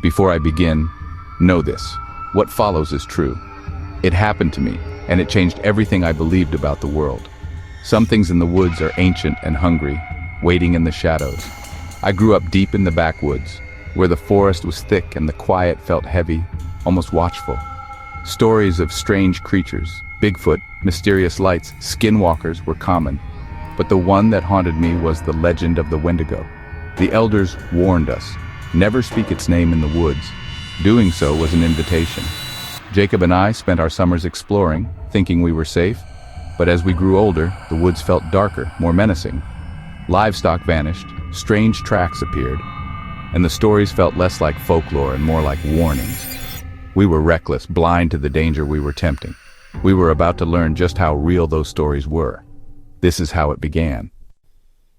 Before I begin, know this. What follows is true. It happened to me, and it changed everything I believed about the world. Some things in the woods are ancient and hungry, waiting in the shadows. I grew up deep in the backwoods, where the forest was thick and the quiet felt heavy, almost watchful. Stories of strange creatures, Bigfoot, mysterious lights, skinwalkers were common, but the one that haunted me was the legend of the Wendigo. The elders warned us, never speak its name in the woods. Doing so was an invitation. Jacob and I spent our summers exploring, thinking we were safe, but as we grew older, the woods felt darker, more menacing. Livestock vanished, strange tracks appeared, and the stories felt less like folklore and more like warnings. We were reckless, blind to the danger we were tempting. We were about to learn just how real those stories were. This is how it began.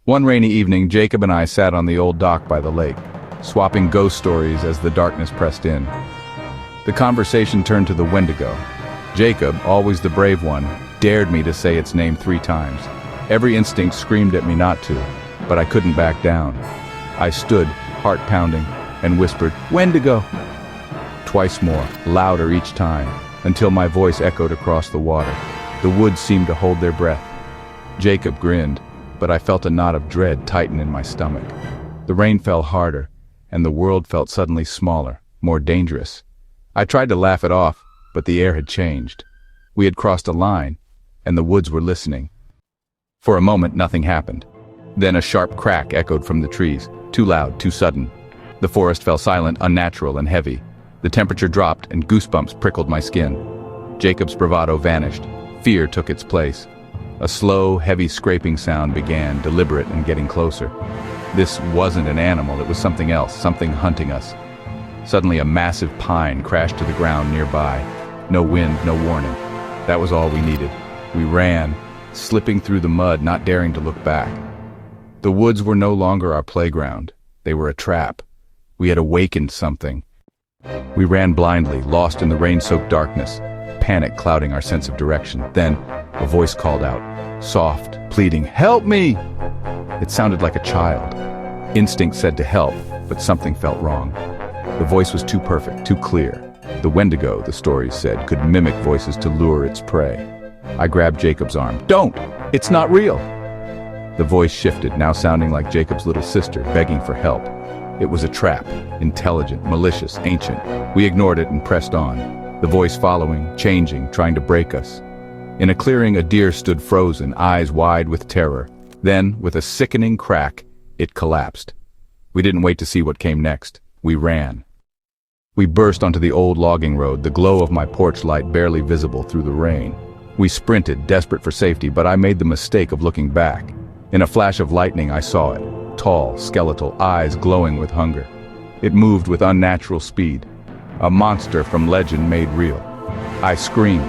One rainy evening, Jacob and I sat on the old dock by the lake, swapping ghost stories as the darkness pressed in. The conversation turned to the Wendigo. Jacob, always the brave one, dared me to say its name 3 times. Every instinct screamed at me not to, but I couldn't back down. I stood, heart pounding, and whispered, "Wendigo!" Twice more, louder each time, until my voice echoed across the water. The woods seemed to hold their breath. Jacob grinned, but I felt a knot of dread tighten in my stomach. The rain fell harder, and the world felt suddenly smaller, more dangerous. I tried to laugh it off, but the air had changed. We had crossed a line, and the woods were listening. For a moment, nothing happened. Then a sharp crack echoed from the trees, too loud, too sudden. The forest fell silent, unnatural, and heavy. The temperature dropped, and goosebumps prickled my skin. Jacob's bravado vanished. Fear took its place. A slow, heavy scraping sound began, deliberate and getting closer. This wasn't an animal, it was something else, something hunting us. Suddenly a massive pine crashed to the ground nearby. No wind, no warning. That was all we needed. We ran, slipping through the mud, not daring to look back. The woods were no longer our playground. They were a trap. We had awakened something. We ran blindly, lost in the rain-soaked darkness, panic clouding our sense of direction. Then, a voice called out, soft, pleading, "Help me!" It sounded like a child. Instinct said to help, but something felt wrong. The voice was too perfect, too clear. The Wendigo, the stories said, could mimic voices to lure its prey. I grabbed Jacob's arm. "Don't! It's not real!" The voice shifted, now sounding like Jacob's little sister, begging for help. It was a trap, intelligent, malicious, ancient. We ignored it and pressed on, the voice following, changing, trying to break us. In a clearing, a deer stood frozen, eyes wide with terror. Then, with a sickening crack, it collapsed. We didn't wait to see what came next. We ran. We burst onto the old logging road, the glow of my porch light barely visible through the rain. We sprinted, desperate for safety, but I made the mistake of looking back. In a flash of lightning, I saw it. Tall, skeletal, eyes glowing with hunger. It moved with unnatural speed. A monster from legend made real. I screamed,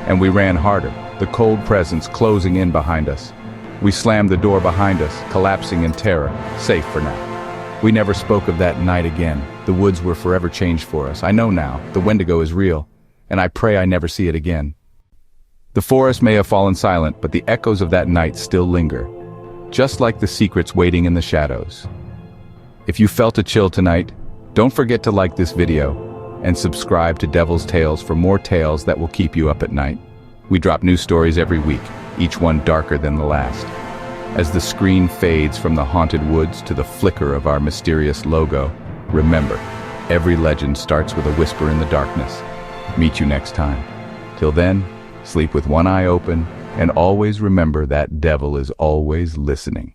and we ran harder, the cold presence closing in behind us. We slammed the door behind us, collapsing in terror, safe for now. We never spoke of that night again. The woods were forever changed for us. I know now, the Wendigo is real, and I pray I never see it again. The forest may have fallen silent, but the echoes of that night still linger, just like the secrets waiting in the shadows. If you felt a chill tonight, don't forget to like this video and subscribe to Devil's Tales for more tales that will keep you up at night. We drop new stories every week, each one darker than the last. As the screen fades from the haunted woods to the flicker of our mysterious logo, remember, every legend starts with a whisper in the darkness. Meet you next time. Till then, sleep with one eye open, and always remember that devil is always listening.